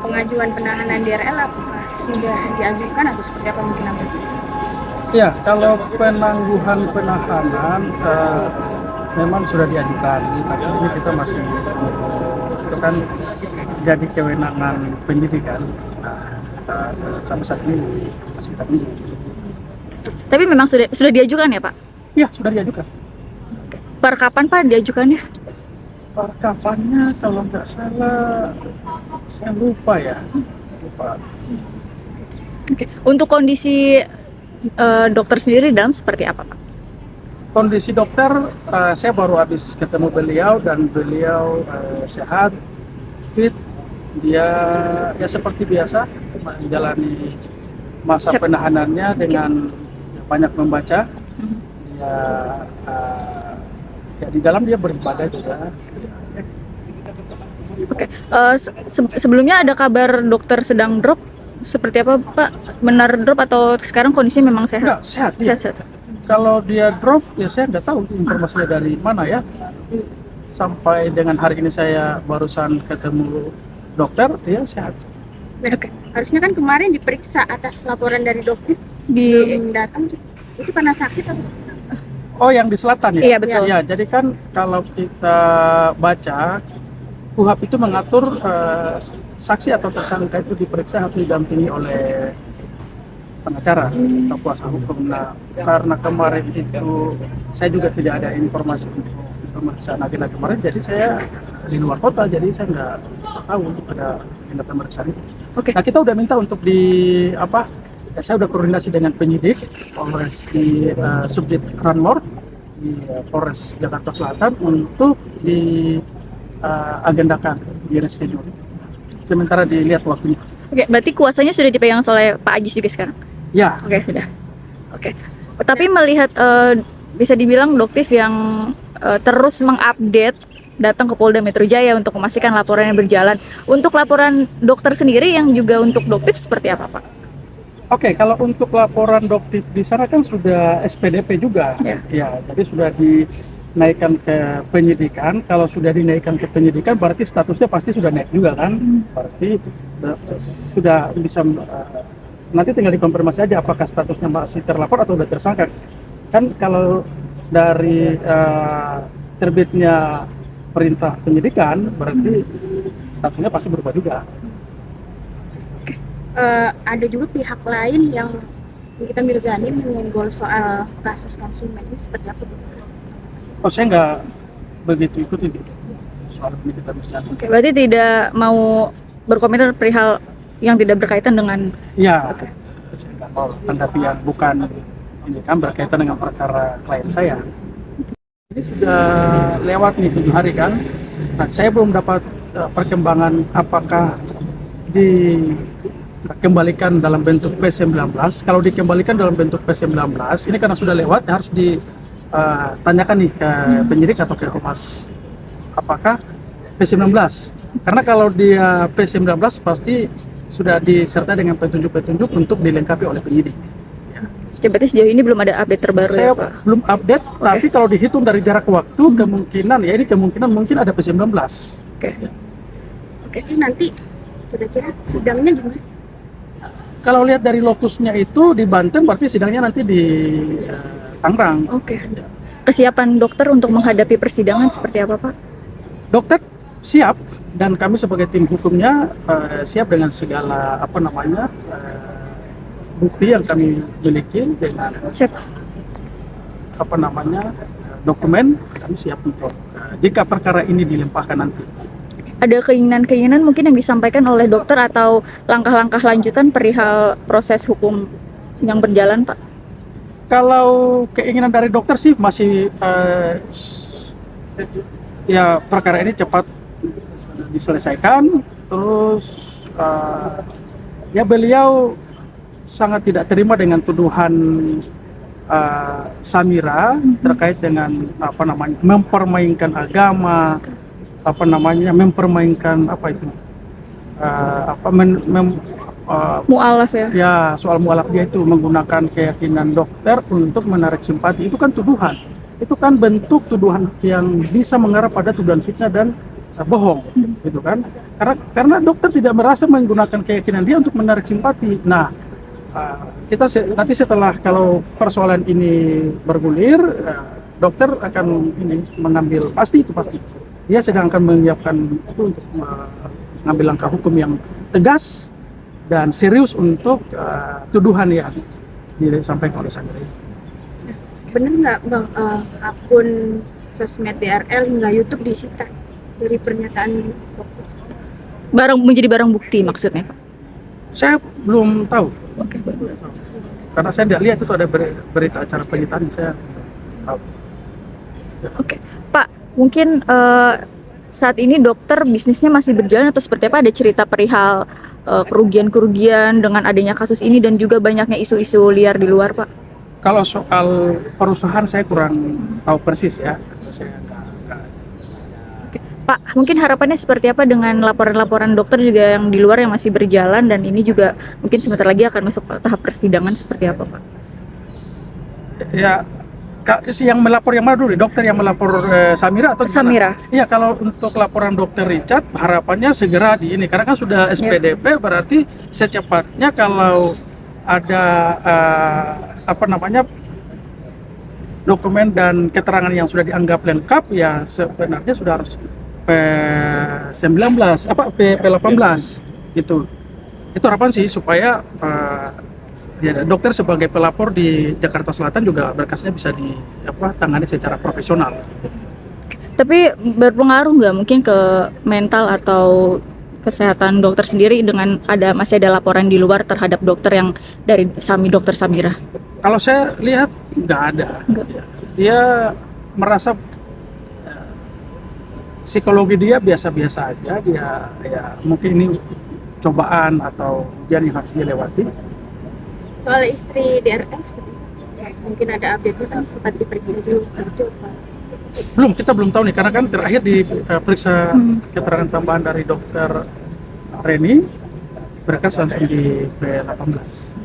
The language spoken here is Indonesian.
pengajuan penahanan DRL apakah sudah diajukan atau seperti apa mungkin apa? Ya, kalau penangguhan penahanan memang sudah diajukan, tapi ini kita masih itu kan jadi kewenangan penyidikan. Nah, sampai saat ini masih kita tunggu. Tapi memang sudah diajukan ya Pak? Ya, sudah diajukan. Per kapan Pak diajukannya? Kapannya kalau nggak salah, saya lupa ya. Lupa. Oke. Untuk kondisi dokter sendiri dalam seperti apa Pak? Kondisi dokter, saya baru habis ketemu beliau dan beliau sehat, fit. Dia ya seperti biasa menjalani masa penahanannya dengan banyak membaca. Ya, ya di dalam dia beribadah juga. Oke. Sebelumnya ada kabar dokter sedang drop seperti apa Pak? Benar drop atau sekarang kondisinya memang sehat? Enggak, sehat. Sehat. Kalau dia drop, ya saya nggak tahu informasinya dari mana ya. Sampai dengan hari ini saya barusan ketemu dokter, dia sehat. Oke. Harusnya kan kemarin diperiksa atas laporan dari dokter belum datang tuh. Itu karena sakit atau? Oh, yang di selatan ya? Iya, betul. Ya, jadi kan kalau kita baca, KUHP itu mengatur saksi atau tersangka itu diperiksa harus didampingi oleh pengacara atau kuasa hukum. Nah, karena kemarin itu saya juga tidak ada informasi untuk pemeriksaan agenda kemarin, jadi saya di luar kota, jadi saya nggak tahu ada agenda pemeriksaan itu. Oke. Nah, kita udah minta untuk saya udah koordinasi dengan penyidik Polres di Subdit Ranmor di Polres Jakarta Selatan untuk agendakan di reschedule. Sementara dilihat waktunya. Oke, berarti kuasanya sudah dipegang oleh Pak Ajis juga sekarang? Ya. Oke, sudah. Oke. Tapi melihat bisa dibilang Doktif yang terus mengupdate datang ke Polda Metro Jaya untuk memastikan laporannya berjalan. Untuk laporan dokter sendiri yang juga untuk Doktif seperti apa, Pak? Oke, kalau untuk laporan Doktif di sana kan sudah SPDP juga. Ya, jadi sudah dinaikkan ke penyidikan. Kalau sudah dinaikkan ke penyidikan berarti statusnya pasti sudah naik juga kan? Berarti sudah bisa nanti tinggal dikonfirmasi aja apakah statusnya masih terlapor atau sudah tersangka. Kan kalau dari terbitnya perintah penyidikan berarti statusnya pasti berubah juga. Ada juga pihak lain yang Nikita Mirzani menyenggol soal kasus konsumen ini seperti apa? Oh, saya nggak begitu ikutin soal Nikita Mirzani. Oke, berarti tidak mau berkomentar perihal yang tidak berkaitan dengan. Ya, saya nggak mau tanggapi yang bukan ini kan berkaitan dengan perkara klien saya. Ini sudah lewat nih 7 hari kan. Nah, saya belum dapat perkembangan apakah dikembalikan dalam bentuk P19. Kalau dikembalikan dalam bentuk P19, ini karena sudah lewat harus ditanyakan nih ke penyidik atau ke Humas. Apakah P19? Karena kalau dia P19 pasti sudah disertai dengan petunjuk-petunjuk untuk dilengkapi oleh penyidik. Ya, berarti sejauh ini belum ada update terbaru Saya ya, Pak? belum update, tapi kalau dihitung dari jarak waktu, kemungkinan mungkin ada P19. Oke. Itu nanti kira-kira sidangnya gimana? Kalau lihat dari lokusnya itu di Banten, berarti sidangnya nanti di Tangerang. Oke. Kesiapan dokter untuk menghadapi persidangan seperti apa, Pak? Dokter siap, dan kami sebagai tim hukumnya siap dengan segala bukti yang kami miliki dengan dokumen. Kami siap untuk jika perkara ini dilimpahkan nanti. Ada keinginan-keinginan mungkin yang disampaikan oleh dokter atau langkah-langkah lanjutan perihal proses hukum yang berjalan, Pak? Kalau keinginan dari dokter sih masih ya perkara ini cepat diselesaikan. Terus ya beliau sangat tidak terima dengan tuduhan Samira terkait dengan mempermainkan agama, mempermainkan mualaf ya? Ya, soal mualaf dia itu menggunakan keyakinan dokter untuk menarik simpati. Itu kan tuduhan. Itu kan bentuk tuduhan yang bisa mengarah pada tuduhan fitnah dan bohong. gitu kan? Karena dokter tidak merasa menggunakan keyakinan dia untuk menarik simpati. Nah, nanti setelah kalau persoalan ini bergulir, dokter akan mengambil pasti dia sedang akan menyiapkan itu untuk mengambil langkah hukum yang tegas dan serius untuk tuduhan yang disampaikan oleh Samira. Bener nggak Bang, akun sosmed DRL hingga YouTube disita dari pernyataan dokter? Menjadi barang bukti maksudnya, Pak? Saya belum tahu. Oke. Karena saya tidak lihat itu ada berita acara penyitaan, saya tahu. Oke, Pak, mungkin saat ini dokter bisnisnya masih berjalan atau seperti apa? Ada cerita perihal kerugian-kerugian dengan adanya kasus ini dan juga banyaknya isu-isu liar di luar, Pak? Kalau soal perusahaan saya kurang tahu persis ya. Saya Oke. Pak, mungkin harapannya seperti apa dengan laporan-laporan dokter juga yang di luar yang masih berjalan dan ini juga mungkin sebentar lagi akan masuk tahap persidangan seperti apa, Pak? Ya, yang melapor yang mana dulu? Dokter yang melapor Samira atau Samira? Iya, kalau untuk laporan dokter Richard harapannya segera di ini karena kan sudah SPDP, berarti secepatnya kalau ada dokumen dan keterangan yang sudah dianggap lengkap, ya sebenarnya sudah harus P18 gitu. Itu harapan sih supaya ya, dokter sebagai pelapor di Jakarta Selatan juga berkasnya bisa ditangani secara profesional. Tapi berpengaruh nggak mungkin ke mental atau kesehatan dokter sendiri dengan masih ada laporan di luar terhadap dokter yang dari dokter Samira? Kalau saya lihat nggak ada. Dia merasa psikologi dia biasa-biasa aja. Dia ya mungkin ini cobaan atau ujian yang harus dilewati. Soal istri DRL seperti itu, mungkin ada update kan sempat diperiksa dulu itu apa? Kita belum tahu nih karena kan terakhir diperiksa keterangan tambahan dari dokter Reni, berkas langsung di P18.